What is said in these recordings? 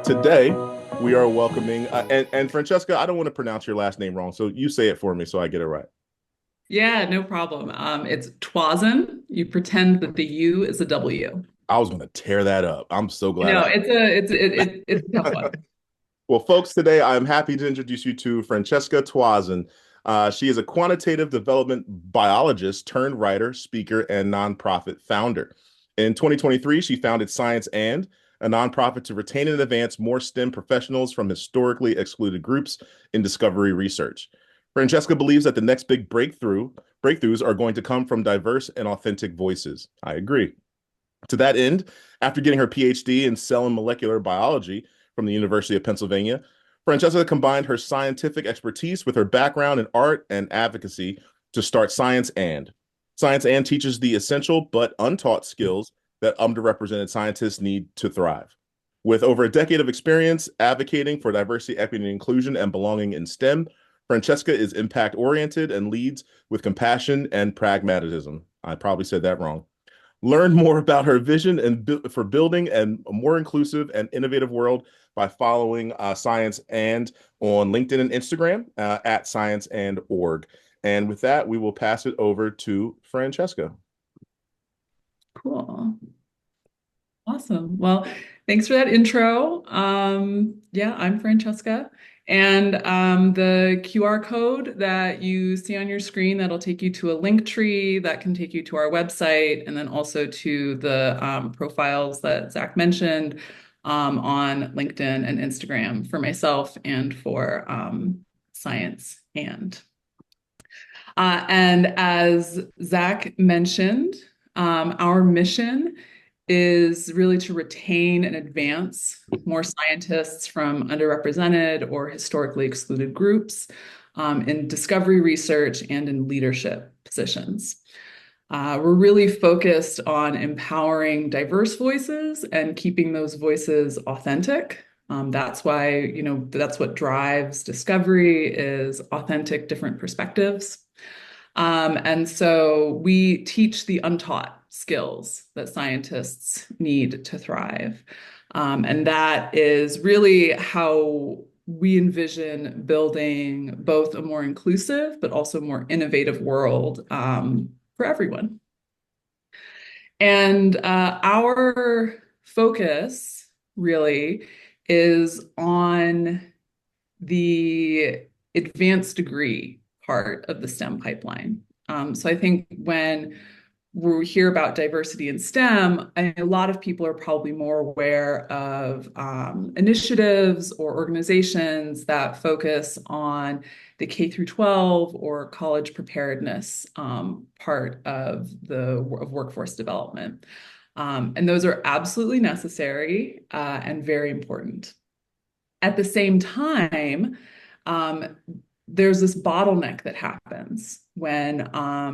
Today, we are welcoming, and Francesca, I don't want to pronounce your last name wrong, so you say it for me so I get it right. Yeah, no problem. It's Twazen. You pretend that the U is a W. I was going to tear that up. I'm so glad No, I. it's a tough one. Well, folks, today I'm happy to introduce you to Francesca Twazen. She is a quantitative development biologist turned writer, speaker, and nonprofit founder. In 2023, she founded Science And, a nonprofit to retain and advance more STEM professionals from historically excluded groups in discovery research. Francesca believes that the next big breakthroughs are going to come from diverse and authentic voices. I agree. To that end, after getting her PhD in cell and molecular biology from the University of Pennsylvania, Francesca combined her scientific expertise with her background in art and advocacy to start Science And. Science And teaches the essential but untaught skills that underrepresented scientists need to thrive. With over a decade of experience advocating for diversity, equity, and inclusion and belonging in STEM, Francesca is impact oriented and leads with compassion and pragmatism. I probably said that wrong. Learn more about her vision for building a more inclusive and innovative world by following Science And on LinkedIn and Instagram at scienceand.org. And with that, we will pass it over to Francesca. Cool. Awesome. Well, thanks for that intro. Yeah, I'm Francesca. And the QR code that you see on your screen, that'll take you to a link tree that can take you to our website and then also to the profiles that Zach mentioned on LinkedIn and Instagram for myself and for Science and as Zach mentioned, our mission is really to retain and advance more scientists from underrepresented or historically excluded groups in discovery research and in leadership positions. We're really focused on empowering diverse voices and keeping those voices authentic. That's why, that's what drives discovery is authentic different perspectives. And so we teach the untaught skills that scientists need to thrive. And that is really how we envision building both a more inclusive but also more innovative world for everyone. And our focus really is on the advanced degree part of the STEM pipeline. So I think when we hear about diversity in STEM, a lot of people are probably more aware of initiatives or organizations that focus on the K through 12 or college preparedness part of workforce development. And those are absolutely necessary and very important. At the same time, there's this bottleneck that happens when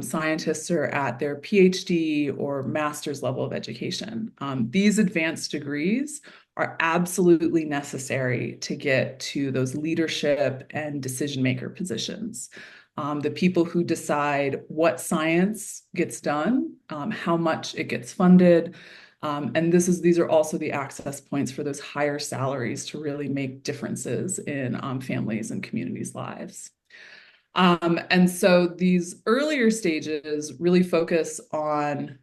scientists are at their PhD or master's level of education. These advanced degrees are absolutely necessary to get to those leadership and decision maker positions. The people who decide what science gets done, how much it gets funded, and these are also the access points for those higher salaries to really make differences in families and communities' lives. And so these earlier stages really focus on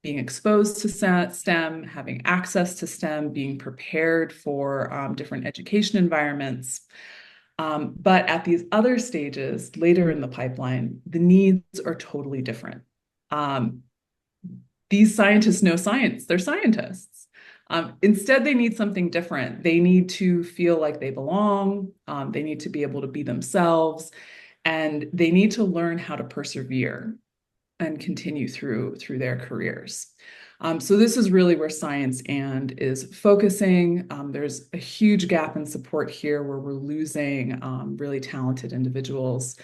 being exposed to STEM, having access to STEM, being prepared for different education environments. But at these other stages, later in the pipeline, the needs are totally different. These scientists know science, they're scientists. Instead, they need something different. They need to feel like they belong, they need to be able to be themselves, and they need to learn how to persevere and continue through their careers. So this is really where Science And is focusing. There's a huge gap in support here where we're losing really talented individuals.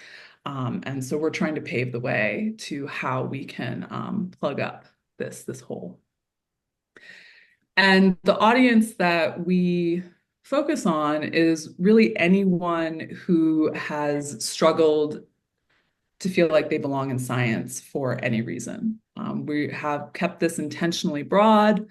And so we're trying to pave the way to how we can plug up this hole. And the audience that we focus on is really anyone who has struggled to feel like they belong in science for any reason. We have kept this intentionally broad,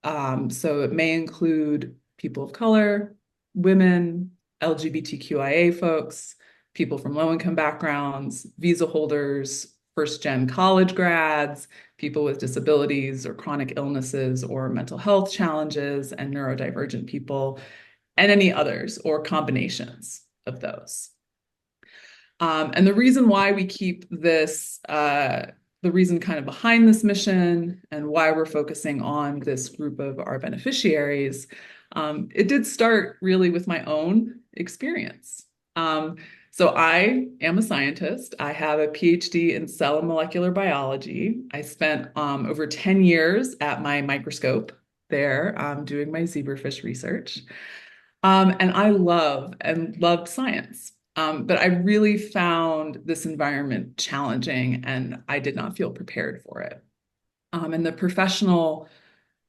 so it may include people of color, women, LGBTQIA folks, people from low-income backgrounds, visa holders, first-gen college grads, people with disabilities or chronic illnesses or mental health challenges, and neurodivergent people, and any others or combinations of those. And the reason why we keep this, the reason kind of behind this mission and why we're focusing on this group of our beneficiaries, it did start really with my own experience. So I am a scientist. I have a PhD in cell and molecular biology. I spent over 10 years at my microscope there doing my zebrafish research. And I loved science. But I really found this environment challenging and I did not feel prepared for it. And the professional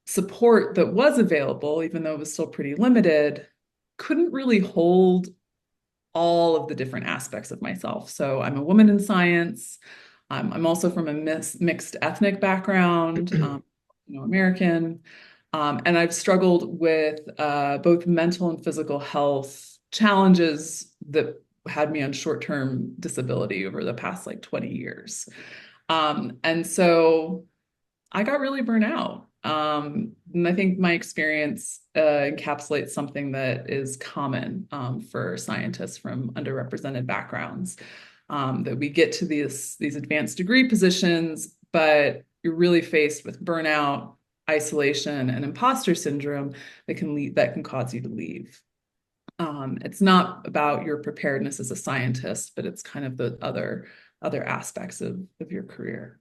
support that was available, even though it was still pretty limited, couldn't really hold all of the different aspects of myself. So I'm a woman in science. I'm also from a mixed ethnic background, American. And I've struggled with both mental and physical health challenges that had me on short-term disability over the past like 20 years. And so I got really burnt out. And I think my experience encapsulates something that is common for scientists from underrepresented backgrounds, that we get to these advanced degree positions, but you're really faced with burnout, isolation, and imposter syndrome that can cause you to leave. It's not about your preparedness as a scientist, but it's kind of the other aspects of your career.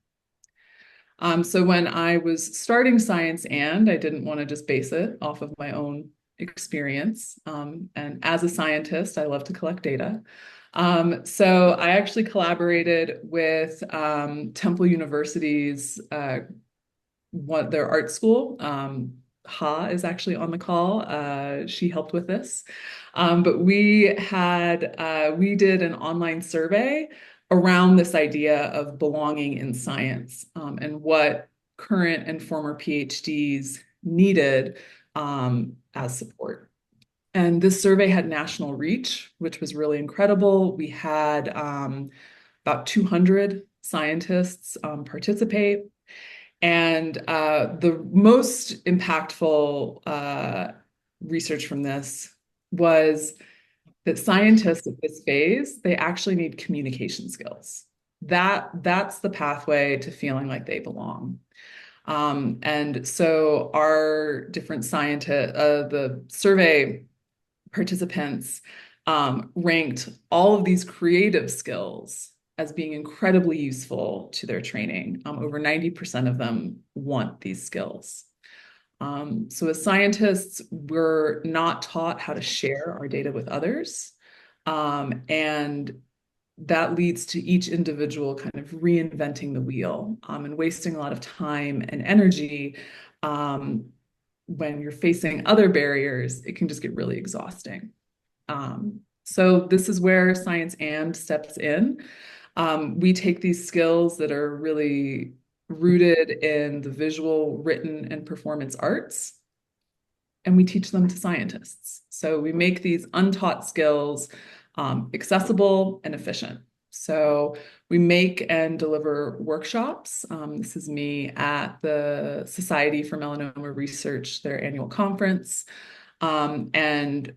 So when I was starting Science and, I didn't want to just base it off of my own experience. And as a scientist, I love to collect data. So I actually collaborated with Temple University's their art school. Ha is actually on the call. She helped with this. But we did an online survey around this idea of belonging in science, and what current and former PhDs needed as support. And this survey had national reach, which was really incredible. We had about 200 scientists participate. And the most impactful research from this was that scientists at this phase, they actually need communication skills. That's the pathway to feeling like they belong. And so our different scientists, the survey participants ranked all of these creative skills as being incredibly useful to their training. Over 90% of them want these skills. So as scientists, we're not taught how to share our data with others. And that leads to each individual kind of reinventing the wheel and wasting a lot of time and energy. When you're facing other barriers, it can just get really exhausting. So this is where Science and steps in. We take these skills that are really rooted in the visual, written, and performance arts, and we teach them to scientists. So we make these untaught skills accessible and efficient. So we make and deliver workshops. This is me at the Society for Melanoma Research, their annual conference. And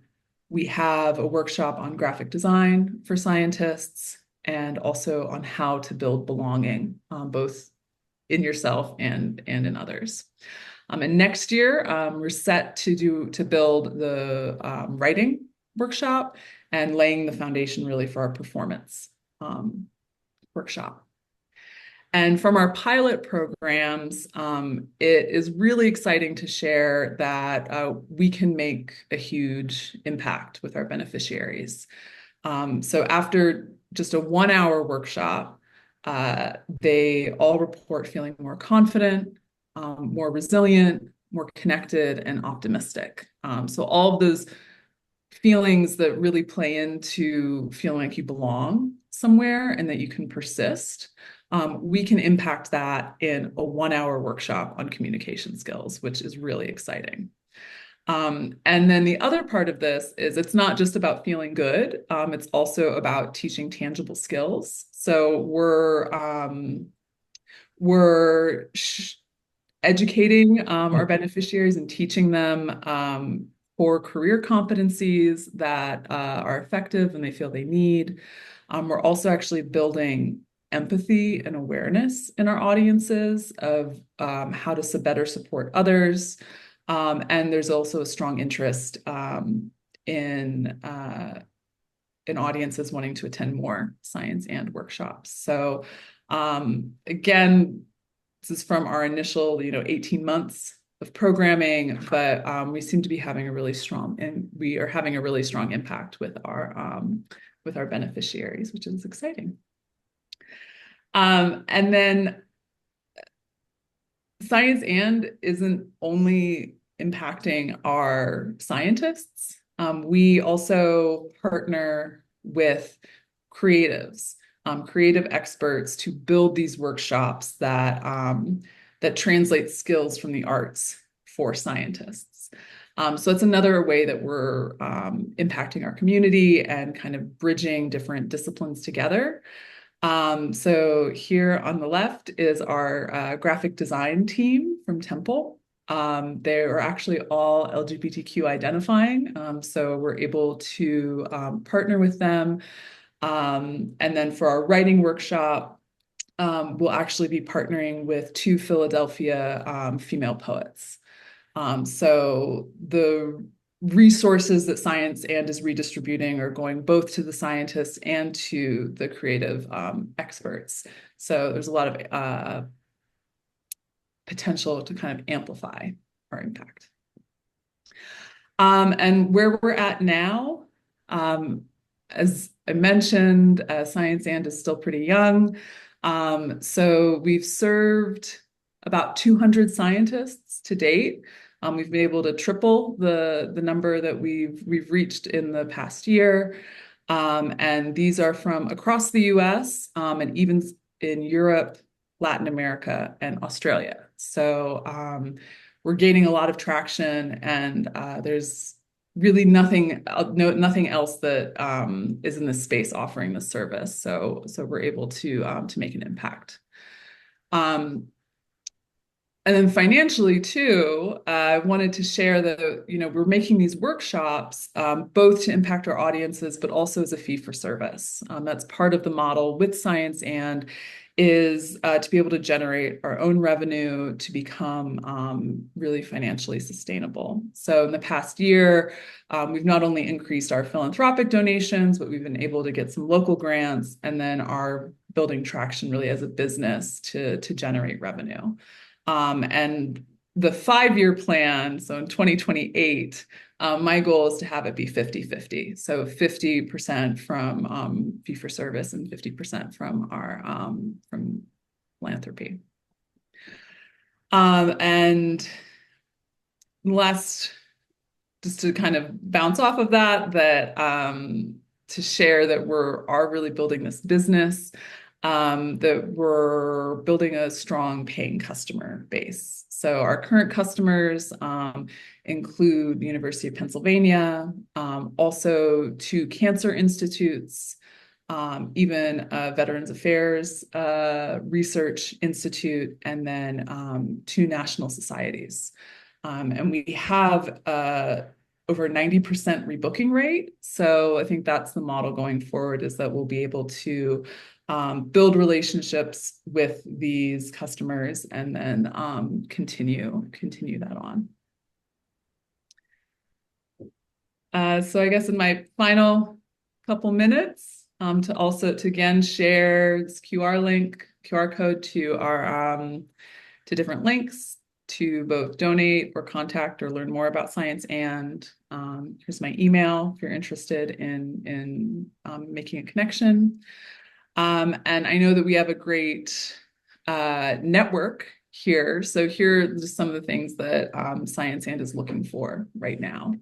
we have a workshop on graphic design for scientists and also on how to build belonging, both in yourself and in others. And next year, we're set to build the writing workshop and laying the foundation really for our performance workshop. And from our pilot programs, it is really exciting to share that we can make a huge impact with our beneficiaries. So after just a 1-hour workshop, they all report feeling more confident, more resilient, more connected, and optimistic. So all of those feelings that really play into feeling like you belong somewhere and that you can persist. We can impact that in a 1 hour workshop on communication skills, which is really exciting. And then the other part of this is it's not just about feeling good. It's also about teaching tangible skills. So we're educating our beneficiaries and teaching them core career competencies that are effective and they feel they need. We're also actually building empathy and awareness in our audiences of how to better support others. And there's also a strong interest in audiences wanting to attend more science and workshops. So again, this is from our initial, 18 months of programming, but we seem to be having a really strong, and we are having a really strong impact with our beneficiaries, which is exciting. And then Science and isn't only impacting our scientists. We also partner with creatives, creative experts to build these workshops that translate skills from the arts for scientists. So it's another way that we're impacting our community and kind of bridging different disciplines together. So here on the left is our graphic design team from Temple. They are actually all LGBTQ identifying, so we're able to partner with them. And then for our writing workshop, we'll actually be partnering with two Philadelphia female poets. So the resources that Science and is redistributing are going both to the scientists and to the creative experts. So there's a lot of potential to kind of amplify our impact. And where we're at now, as I mentioned, Science and is still pretty young. So we've served about 200 scientists to date. We've been able to triple the number that we've reached in the past year. And these are from across the US and even in Europe, Latin America, and Australia. So we're gaining a lot of traction, and there's really nothing else that is in this space offering this service. So we're able to make an impact. And then financially too, I wanted to share that, we're making these workshops both to impact our audiences, but also as a fee for service. That's part of the model with Science and is to be able to generate our own revenue to become really financially sustainable. So in the past year, we've not only increased our philanthropic donations, but we've been able to get some local grants and then are building traction really as a business to generate revenue. And the 5-year plan, so in 2028, my goal is to have it be 50-50. So 50% from fee for service and 50% from from philanthropy. And last, just to kind of bounce off of that to share that are really building this business. That we're building a strong paying customer base. So our current customers include the University of Pennsylvania, also 2 cancer institutes, even Veterans Affairs Research Institute, and then 2 national societies. And we have over 90% rebooking rate. So I think that's the model going forward, is that we'll be able to build relationships with these customers and then continue that on. So I guess in my final couple minutes, to again share this QR code to our to different links to both donate or contact or learn more about Science. And here's my email if you're interested in making a connection. And I know that we have a great network here. So here are just some of the things that Science and is looking for right now.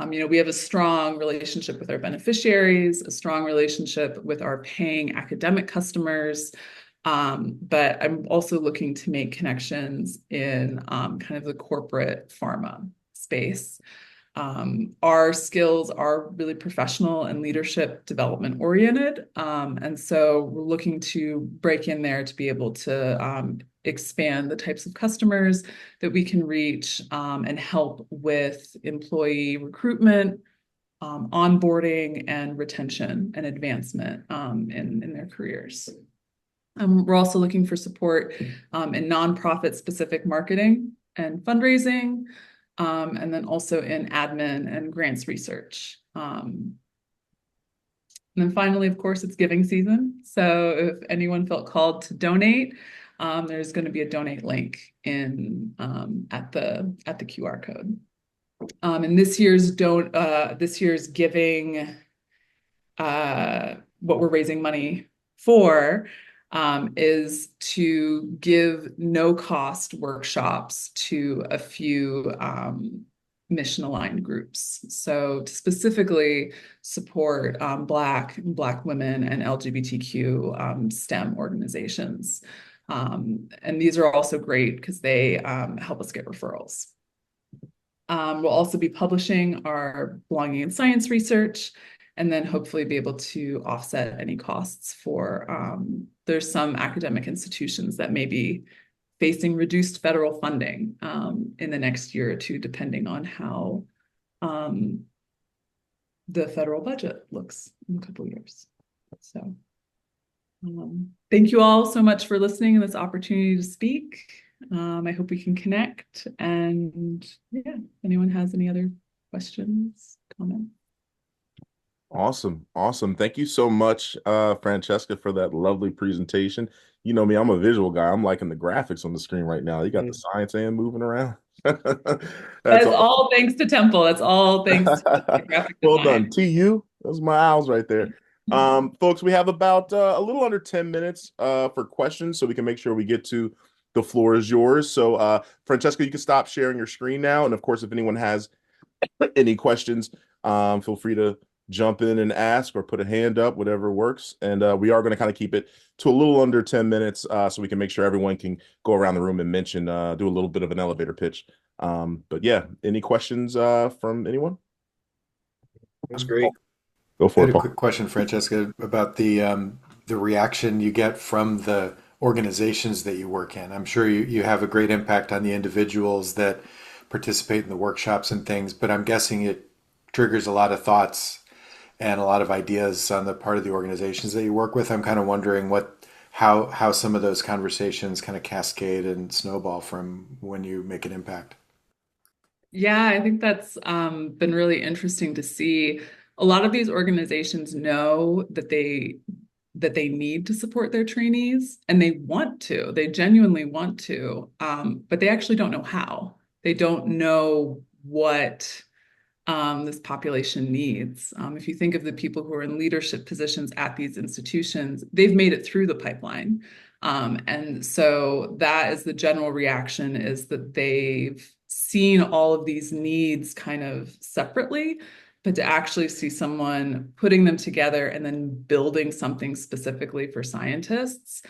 We have a strong relationship with our beneficiaries, a strong relationship with our paying academic customers. But I'm also looking to make connections in kind of the corporate pharma space. Our skills are really professional and leadership development oriented. And so we're looking to break in there to be able to expand the types of customers that we can reach and help with employee recruitment, onboarding, and retention and advancement in their careers. We're also looking for support in nonprofit specific marketing and fundraising, and then also in admin and grants research. And then finally, of course, it's giving season. So if anyone felt called to donate, there's going to be a donate link in at the QR code. And this year's giving, what we're raising money for is to give no-cost workshops to a few mission-aligned groups. So to specifically support Black women and LGBTQ STEM organizations. And these are also great because they help us get referrals. We'll also be publishing our belonging in science research, and then hopefully be able to offset any costs for, there's some academic institutions that may be facing reduced federal funding in the next year or two, depending on how the federal budget looks in a couple of years. So thank you all so much for listening and this opportunity to speak. I hope we can connect, and yeah, if anyone has any other questions, comments. Awesome. Awesome. Thank you so much, Francesca, for that lovely presentation. You know me, I'm a visual guy. I'm liking the graphics on the screen right now. You got the science and moving around. That's all thanks to Temple. That's all thanks to graphic well design. done. TU. Those are my owls right there. Folks, we have about a little under 10 minutes for questions, so we can make sure we get to the floor is yours. So, Francesca, you can stop sharing your screen now. And of course, if anyone has any questions, feel free to jump in and ask or put a hand up, whatever works. And we are going to kind of keep it to a little under 10 minutes so we can make sure everyone can go around the room and mention, do a little bit of an elevator pitch. But yeah, any questions from anyone? That's great. Go for I it, had a Paul. quick question, Francesca, about the reaction you get from the organizations that you work in. I'm sure you have a great impact on the individuals that participate in the workshops and things, but I'm guessing it triggers a lot of thoughts and a lot of ideas on the part of the organizations that you work with. I'm kind of wondering how some of those conversations kind of cascade and snowball from when you make an impact. Yeah, I think that's been really interesting to see. A lot of these organizations know that they need to support their trainees, and they want to. They genuinely want to, but they actually don't know how. They don't know what this population needs. If you think of the people who are in leadership positions at these institutions, they've made it through the pipeline. And so that is the general reaction, is that they've seen all of these needs kind of separately, but to actually see someone putting them together and then building something specifically for scientists.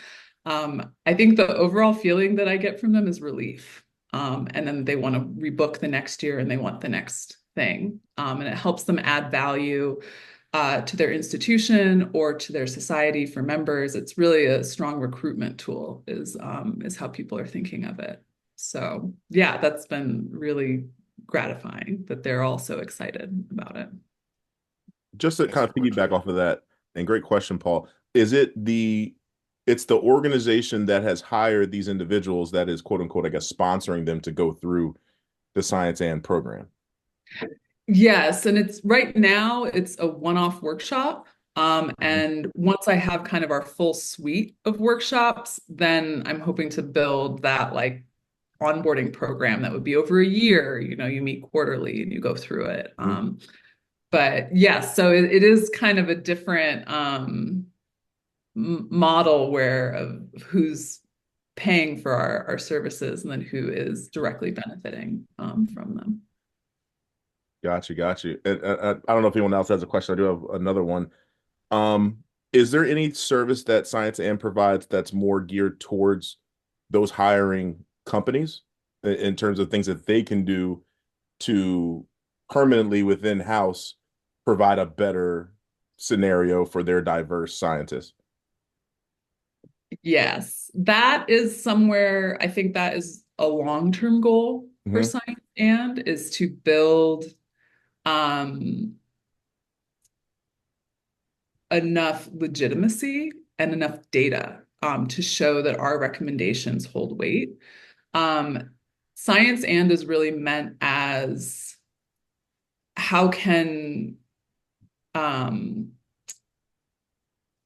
I think the overall feeling that I get from them is relief. And then they want to rebook the next year and they want the next thing. And it helps them add value to their institution or to their society for members. It's really a strong recruitment tool, is how people are thinking of it. So yeah, that's been really gratifying that they're all so excited about it. Just to kind of piggyback off of that, and great question, Paul. Is it it's the organization that has hired these individuals that is, quote unquote, I guess, sponsoring them to go through the Science and program? Yes, and it's right now it's a one-off workshop. And once I have kind of our full suite of workshops, then I'm hoping to build that like onboarding program that would be over a year. You meet quarterly and you go through it. But yes, so it is kind of a different model of who's paying for our services and then who is directly benefiting from them. Got you. And I don't know if anyone else has a question. I do have another one. Um, is there any service that Science and provides that's more geared towards those hiring companies in terms of things that they can do to permanently within house provide a better scenario for their diverse scientists? Yes, that is somewhere, I think that is a long-term goal for Hmm. Science and is to build um, enough legitimacy and enough data to show that our recommendations hold weight. Um, Science and is really meant as how can um,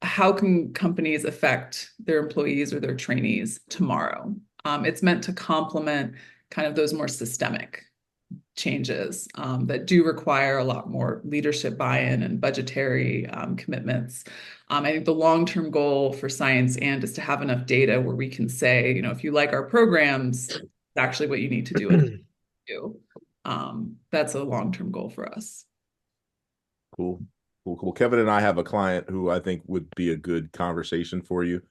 how can companies affect their employees or their trainees tomorrow? It's meant to complement kind of those more systemic changes that do require a lot more leadership buy-in and budgetary commitments. I think the long-term goal for Science and is to have enough data where we can say, you know, if you like our programs, it's actually what you need to do and do. That's a long-term goal for us. Cool. Cool. Kevin and I have a client who I think would be a good conversation for you.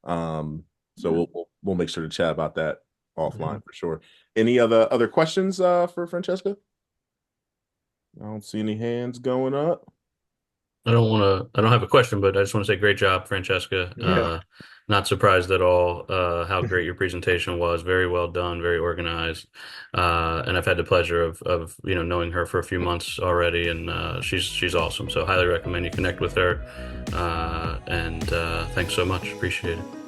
So Yeah. we'll make sure to chat about that Mhm. offline for sure. Any other questions for Francesca? I don't see any hands going up. I don't have a question, but I just want to say great job, Francesca. Yeah. Not surprised at all how great your presentation was. Very well done, very organized. And I've had the pleasure of knowing her for a few months already, and she's awesome. So highly recommend you connect with her. And thanks so much. Appreciate it.